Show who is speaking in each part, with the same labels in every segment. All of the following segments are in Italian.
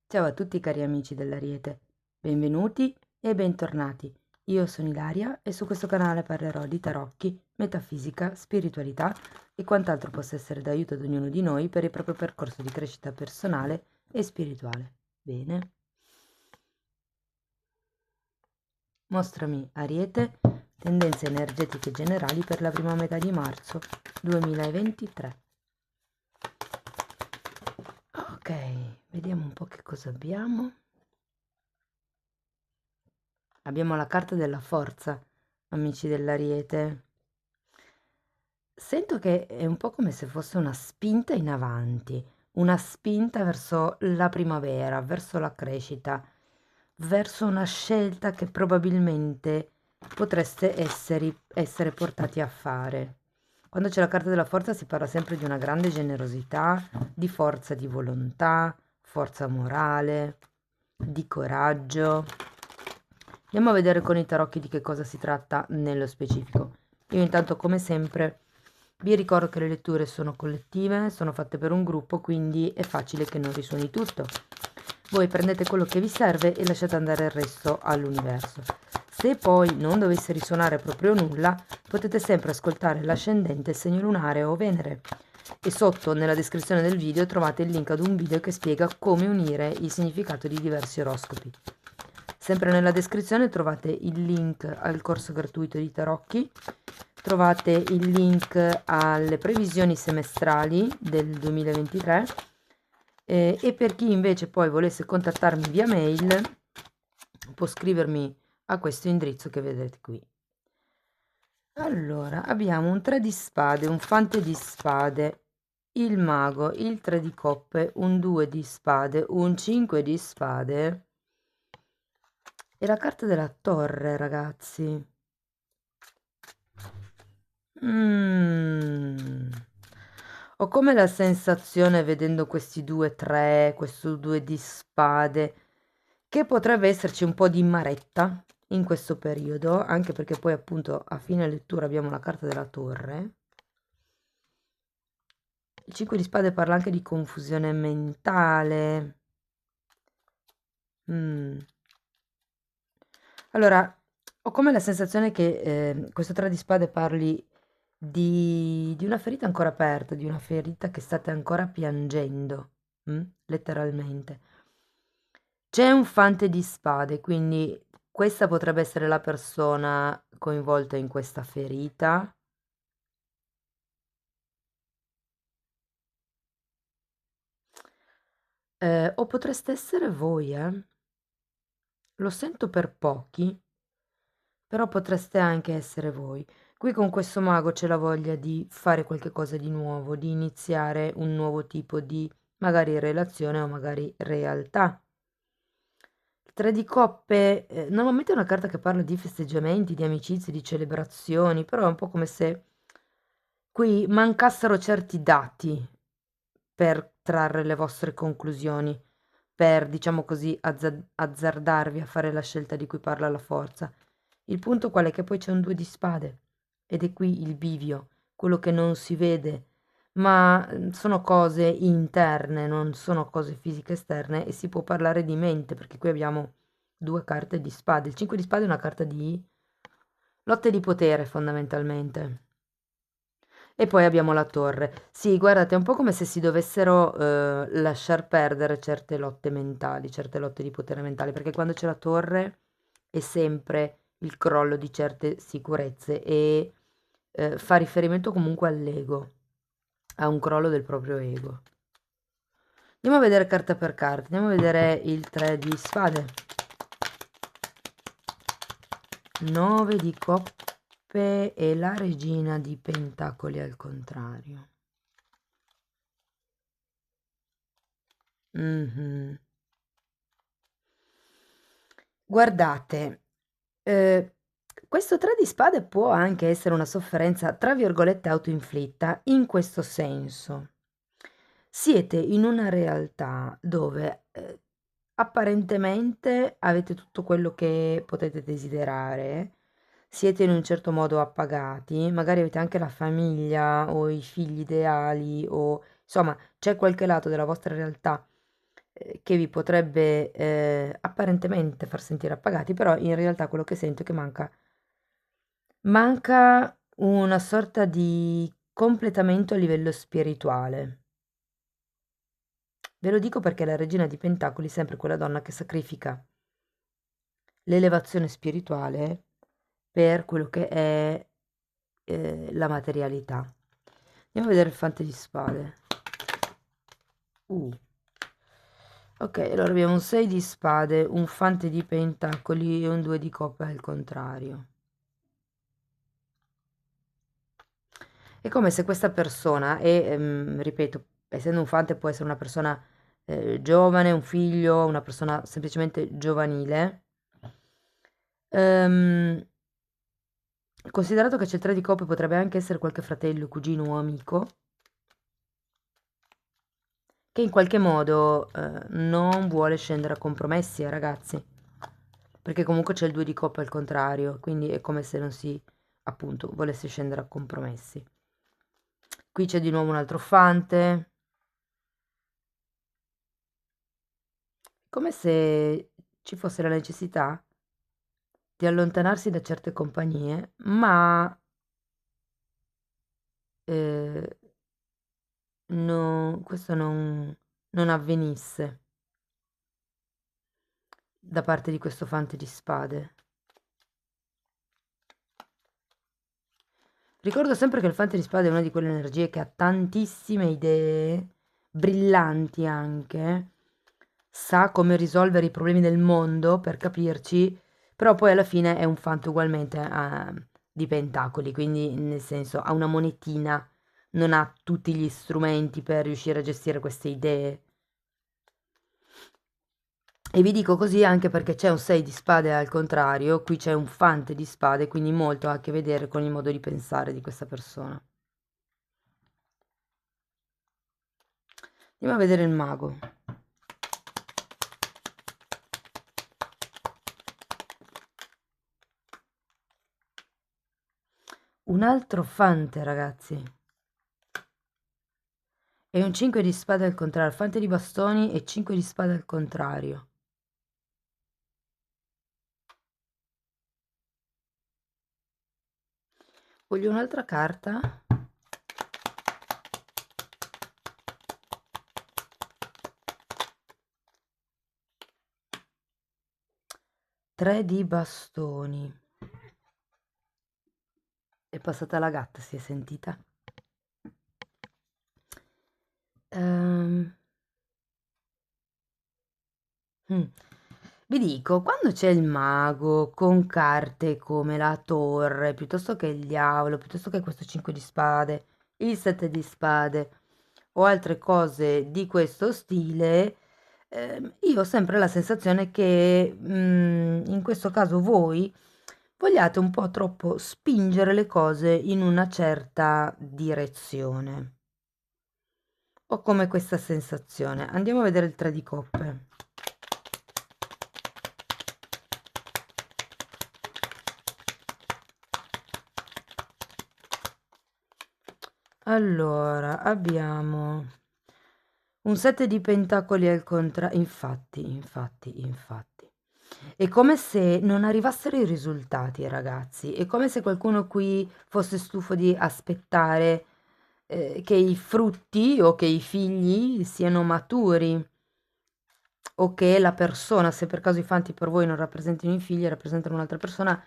Speaker 1: Ciao a tutti cari amici dell'Ariete, benvenuti e bentornati. Io sono Ilaria e su questo canale parlerò di tarocchi, metafisica, spiritualità e quant'altro possa essere d'aiuto ad ognuno di noi per il proprio percorso di crescita personale e spirituale. Bene. Mostrami Ariete, tendenze energetiche generali per la prima metà di marzo 2023. Ok, vediamo un po' che cosa abbiamo. Abbiamo la carta della forza, amici dell'Ariete. Sento che è un po' come se fosse una spinta in avanti, una spinta verso la primavera, verso la crescita, verso una scelta che probabilmente potreste essere portati a fare. Quando c'è la carta della forza si parla sempre di una grande generosità, di forza di volontà, forza morale, di coraggio. Andiamo a vedere con i tarocchi di che cosa si tratta nello specifico. Io intanto, come sempre, vi ricordo che le letture sono collettive, sono fatte per un gruppo, quindi è facile che non risuoni tutto. Voi prendete quello che vi serve e lasciate andare il resto all'universo. Se poi non dovesse risuonare proprio nulla, potete sempre ascoltare l'ascendente, il segno lunare o Venere. E sotto nella descrizione del video trovate il link ad un video che spiega come unire il significato di diversi oroscopi. Sempre nella descrizione trovate il link al corso gratuito di tarocchi, trovate il link alle previsioni semestrali del 2023 e per chi invece poi volesse contattarmi via mail può scrivermi a questo indirizzo che vedete qui. Allora, abbiamo un 3 di spade, un fante di spade, il mago, il 3 di coppe, un 2 di spade, un 5 di spade e la carta della torre, ragazzi. Ho come la sensazione, vedendo questi 2-3, questo 2 di spade, che potrebbe esserci un po' di maretta in questo periodo, anche perché poi appunto a fine lettura abbiamo la carta della torre. Il 5 di spade parla anche di confusione mentale. Allora, ho come la sensazione che questo 3 di spade parli di una ferita ancora aperta, di una ferita che state ancora piangendo, letteralmente. C'è un fante di spade, quindi questa potrebbe essere la persona coinvolta in questa ferita. O potreste essere voi, Lo sento per pochi, però potreste anche essere voi. Qui con questo mago c'è la voglia di fare qualche cosa di nuovo, di iniziare un nuovo tipo di magari relazione o magari realtà. Il 3 di coppe, normalmente è una carta che parla di festeggiamenti, di amicizie, di celebrazioni, però è un po' come se qui mancassero certi dati per trarre le vostre conclusioni, per, diciamo così, azzardarvi a fare la scelta di cui parla la forza. Il punto qual è? Che poi c'è un 2 di spade ed è qui il bivio, quello che non si vede, ma sono cose interne, non sono cose fisiche esterne e si può parlare di mente, perché qui abbiamo due carte di spade. Il 5 di spade è una carta di lotte di potere fondamentalmente. E poi abbiamo la torre. Sì, guardate, è un po' come se si dovessero lasciar perdere certe lotte mentali, certe lotte di potere mentale, perché quando c'è la torre è sempre il crollo di certe sicurezze e fa riferimento comunque all'ego, a un crollo del proprio ego. Andiamo a vedere carta per carta, andiamo a vedere il 3 di spade, 9 di coppe e la regina di pentacoli al contrario. Mhm. Guardate, eh, questo 3 di spade può anche essere una sofferenza, tra virgolette, autoinflitta, in questo senso. Siete in una realtà dove apparentemente avete tutto quello che potete desiderare, siete in un certo modo appagati, magari avete anche la famiglia o i figli ideali o insomma c'è qualche lato della vostra realtà che vi potrebbe apparentemente far sentire appagati, però in realtà quello che sento è che manca una sorta di completamento a livello spirituale. Ve lo dico perché la regina di Pentacoli è sempre quella donna che sacrifica l'elevazione spirituale per quello che è la materialità. Andiamo a vedere il fante di spade. Ok, allora abbiamo un 6 di spade, un fante di pentacoli e un 2 di coppe al contrario. È come se questa persona, ripeto, essendo un fante può essere una persona giovane, un figlio, una persona semplicemente giovanile, ehm, considerato che c'è il 3 di coppe, potrebbe anche essere qualche fratello, cugino o amico, che in qualche modo non vuole scendere a compromessi, ragazzi, perché comunque c'è il 2 di coppe al contrario, quindi è come se non si, appunto, volesse scendere a compromessi. Qui c'è di nuovo un altro fante, come se ci fosse la necessità di allontanarsi da certe compagnie, ma eh, questo non avvenisse da parte di questo fante di spade. Ricordo sempre che il fante di spade è una di quelle energie che ha tantissime idee, brillanti anche, sa come risolvere i problemi del mondo, per capirci, però poi alla fine è un fante ugualmente di pentacoli, quindi nel senso ha una monetina, non ha tutti gli strumenti per riuscire a gestire queste idee. E vi dico così anche perché c'è un 6 di spade al contrario, qui c'è un fante di spade, quindi molto ha a che vedere con il modo di pensare di questa persona. Andiamo a vedere il mago. Un altro fante, ragazzi. E un 5 di spade al contrario. Fante di bastoni e 5 di spade al contrario. Voglio un'altra carta. Tre di bastoni. È passata la gatta, si è sentita? Ehm... mm. Vi dico, quando c'è il mago con carte come la torre, piuttosto che il diavolo, piuttosto che questo 5 di spade, il 7 di spade o altre cose di questo stile, io ho sempre la sensazione che in questo caso voi vogliate un po' troppo spingere le cose in una certa direzione. Ho come questa sensazione. Andiamo a vedere il 3 di coppe. Allora, abbiamo un 7 di pentacoli al contrario. Infatti. È come se non arrivassero i risultati, ragazzi. È come se qualcuno qui fosse stufo di aspettare che i frutti o che i figli siano maturi o che la persona, se per caso i fanti per voi non rappresentino i figli, rappresentano un'altra persona,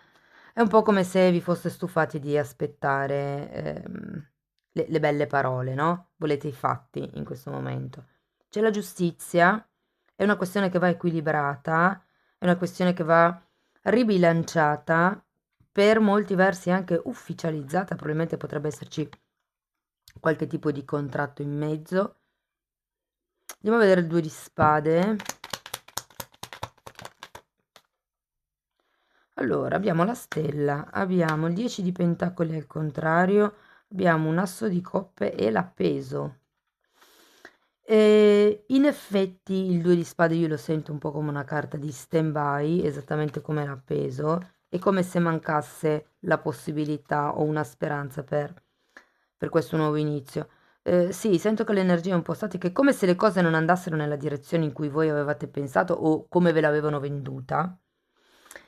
Speaker 1: è un po' come se vi foste stufati di aspettare le belle parole, no? Volete i fatti in questo momento. C'è la giustizia, è una questione che va equilibrata, è una questione che va ribilanciata, per molti versi anche ufficializzata, probabilmente potrebbe esserci qualche tipo di contratto in mezzo. Andiamo a vedere il 2 di spade. Allora, abbiamo la stella, abbiamo il 10 di pentacoli al contrario, abbiamo un asso di coppe e l'appeso. E in effetti il 2 di spade io lo sento un po' come una carta di stand-by, esattamente come l'appeso, è come se mancasse la possibilità o una speranza per questo nuovo inizio. Sì, sento che l'energia è un po' statica, è come se le cose non andassero nella direzione in cui voi avevate pensato o come ve l'avevano venduta.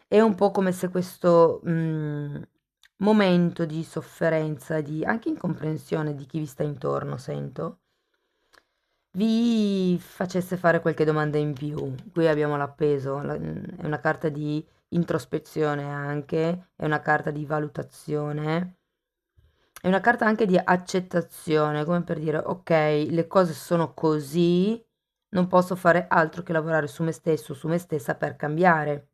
Speaker 1: È un po' come se questo momento di sofferenza, di anche incomprensione di chi vi sta intorno, sento, vi facesse fare qualche domanda in più. Qui abbiamo l'appeso, è una carta di introspezione anche, è una carta di valutazione, è una carta anche di accettazione, come per dire, ok, le cose sono così, non posso fare altro che lavorare su me stesso, su me stessa per cambiare.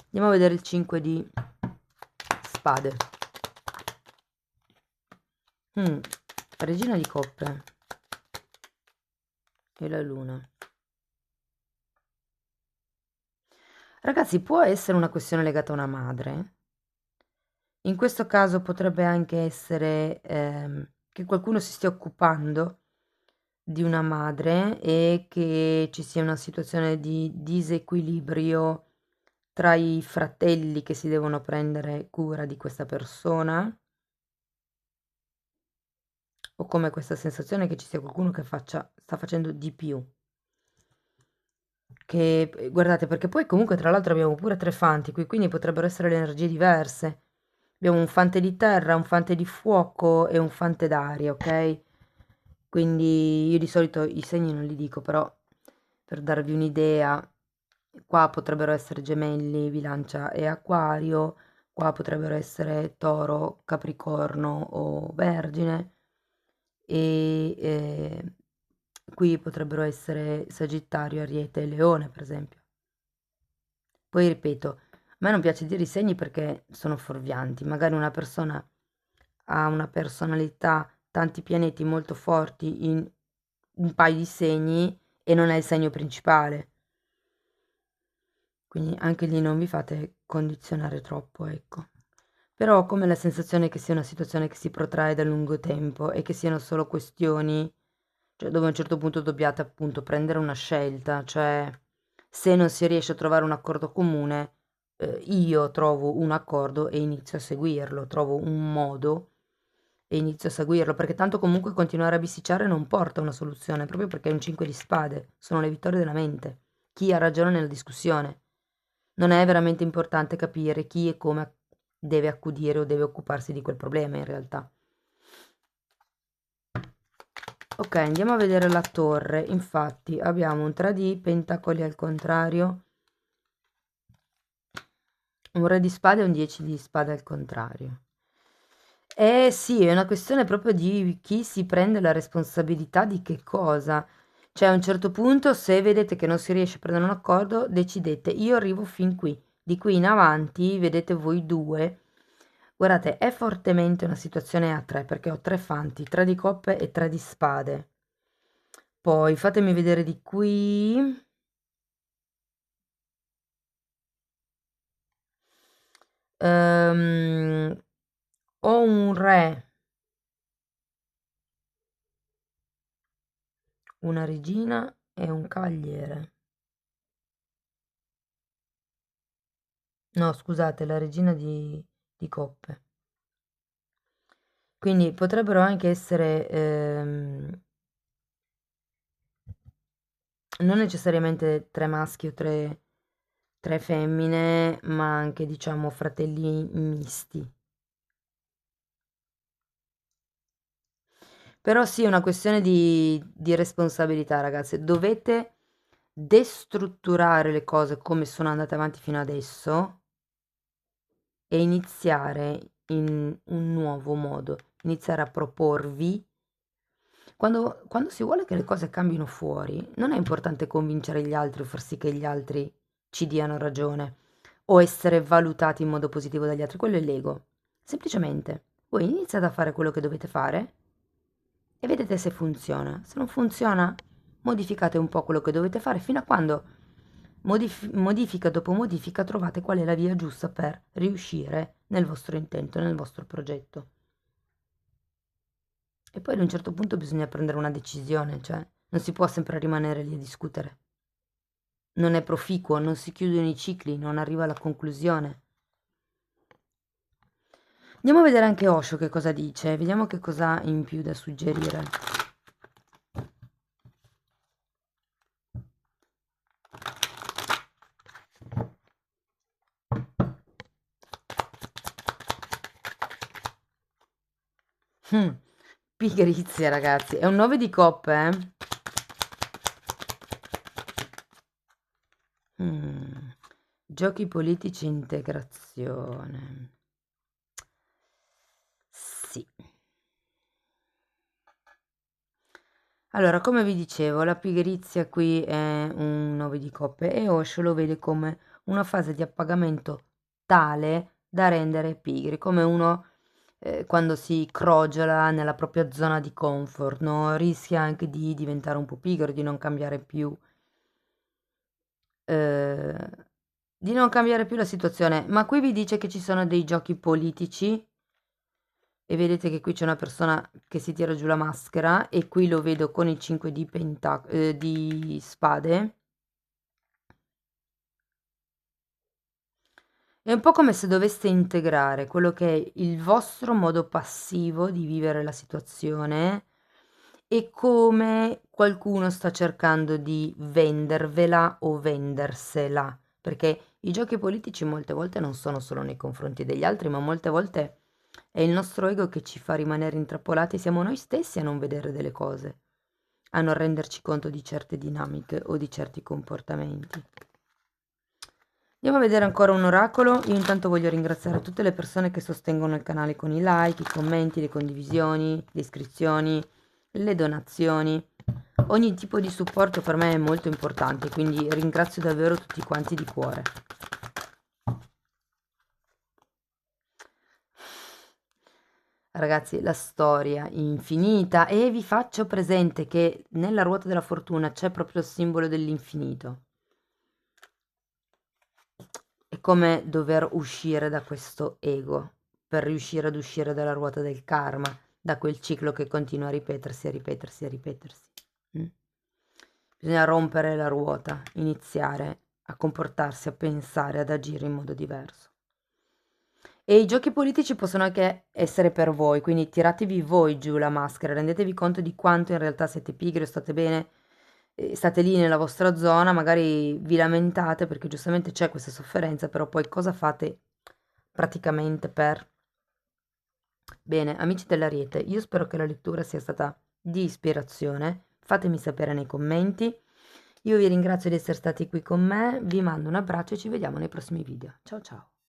Speaker 1: Andiamo a vedere il 5 di spade. Regina di coppe e la luna. Ragazzi, può essere una questione legata a una madre. In questo caso potrebbe anche essere che qualcuno si stia occupando di una madre e che ci sia una situazione di disequilibrio tra i fratelli che si devono prendere cura di questa persona, o come questa sensazione che ci sia qualcuno che sta facendo di più. Che guardate, perché poi comunque tra l'altro abbiamo pure tre fanti qui, quindi potrebbero essere le energie diverse. Abbiamo un fante di terra, un fante di fuoco e un fante d'aria, ok? Quindi io di solito i segni non li dico, però per darvi un'idea, qua potrebbero essere gemelli, bilancia e acquario, qua potrebbero essere toro, capricorno o vergine e qui potrebbero essere sagittario, ariete e leone, per esempio. Poi ripeto, a me non piace dire i segni perché sono fuorvianti, magari una persona ha una personalità, tanti pianeti molto forti in un paio di segni e non è il segno principale. Quindi anche lì non vi fate condizionare troppo, ecco. Però ho come la sensazione che sia una situazione che si protrae da lungo tempo e che siano solo questioni, cioè dove a un certo punto dobbiate appunto prendere una scelta, cioè se non si riesce a trovare un accordo comune, io trovo un accordo e inizio a seguirlo, trovo un modo e inizio a seguirlo, perché tanto comunque continuare a bisticciare non porta a una soluzione, proprio perché è un 5 di spade, sono le vittorie della mente. Chi ha ragione nella discussione. Non è veramente importante capire chi e come deve accudire o deve occuparsi di quel problema in realtà. Ok, andiamo a vedere la torre. Infatti abbiamo un 3 di pentacoli al contrario, un re di spade e un 10 di spade al contrario. Eh sì, è una questione proprio di chi si prende la responsabilità di che cosa. Cioè, a un certo punto, se vedete che non si riesce a prendere un accordo, decidete, io arrivo fin qui. Di qui in avanti, vedete voi due. Guardate, è fortemente una situazione a tre, perché ho tre fanti, tre di coppe e tre di spade. Poi fatemi vedere di qui. Ehm, ho un re, una regina e un cavaliere. No, scusate, la regina di coppe. Quindi potrebbero anche essere non necessariamente tre maschi o tre femmine, ma anche diciamo fratelli misti. Però sì, è una questione di responsabilità, ragazze. Dovete destrutturare le cose come sono andate avanti fino adesso e iniziare in un nuovo modo, iniziare a proporvi. Quando si vuole che le cose cambino fuori, non è importante convincere gli altri o far sì che gli altri ci diano ragione o essere valutati in modo positivo dagli altri, quello è l'ego. Semplicemente voi iniziate a fare quello che dovete fare e vedete se funziona. Se non funziona, modificate un po' quello che dovete fare fino a quando modifica dopo modifica trovate qual è la via giusta per riuscire nel vostro intento, nel vostro progetto. E poi ad un certo punto bisogna prendere una decisione, cioè non si può sempre rimanere lì a discutere. Non è proficuo, non si chiudono i cicli, non arriva alla conclusione. Andiamo a vedere anche Osho che cosa dice, vediamo che cosa ha in più da suggerire. Pigrizia, ragazzi, è un 9 di coppe, Giochi politici, integrazione. Sì. Allora, come vi dicevo, la pigrizia qui è un 9 di coppe e Osho lo vede come una fase di appagamento tale da rendere pigri, come uno quando si crogiola nella propria zona di comfort, no? Rischia anche di diventare un po' pigro, eh, di non cambiare più la situazione. Ma qui vi dice che ci sono dei giochi politici e vedete che qui c'è una persona che si tira giù la maschera e qui lo vedo con il 5 di spade. È un po' come se doveste integrare quello che è il vostro modo passivo di vivere la situazione e come qualcuno sta cercando di vendervela o vendersela, perché i giochi politici molte volte non sono solo nei confronti degli altri, ma molte volte è il nostro ego che ci fa rimanere intrappolati, siamo noi stessi a non vedere delle cose, a non renderci conto di certe dinamiche o di certi comportamenti. Andiamo a vedere ancora un oracolo. Io intanto voglio ringraziare tutte le persone che sostengono il canale con i like, i commenti, le condivisioni, le iscrizioni, le donazioni. Ogni tipo di supporto per me è molto importante, quindi ringrazio davvero tutti quanti di cuore. Ragazzi, la storia infinita e vi faccio presente che nella ruota della fortuna c'è proprio il simbolo dell'infinito. È come dover uscire da questo ego per riuscire ad uscire dalla ruota del karma, da quel ciclo che continua a ripetersi, a ripetersi, a ripetersi. Bisogna rompere la ruota, iniziare a comportarsi, a pensare, ad agire in modo diverso. E i giochi politici possono anche essere per voi, quindi tiratevi voi giù la maschera, rendetevi conto di quanto in realtà siete pigri o state bene, state lì nella vostra zona, magari vi lamentate perché giustamente c'è questa sofferenza, però poi cosa fate praticamente per... Bene, amici dell'Ariete, io spero che la lettura sia stata di ispirazione, fatemi sapere nei commenti. Io vi ringrazio di essere stati qui con me, vi mando un abbraccio e ci vediamo nei prossimi video. Ciao ciao!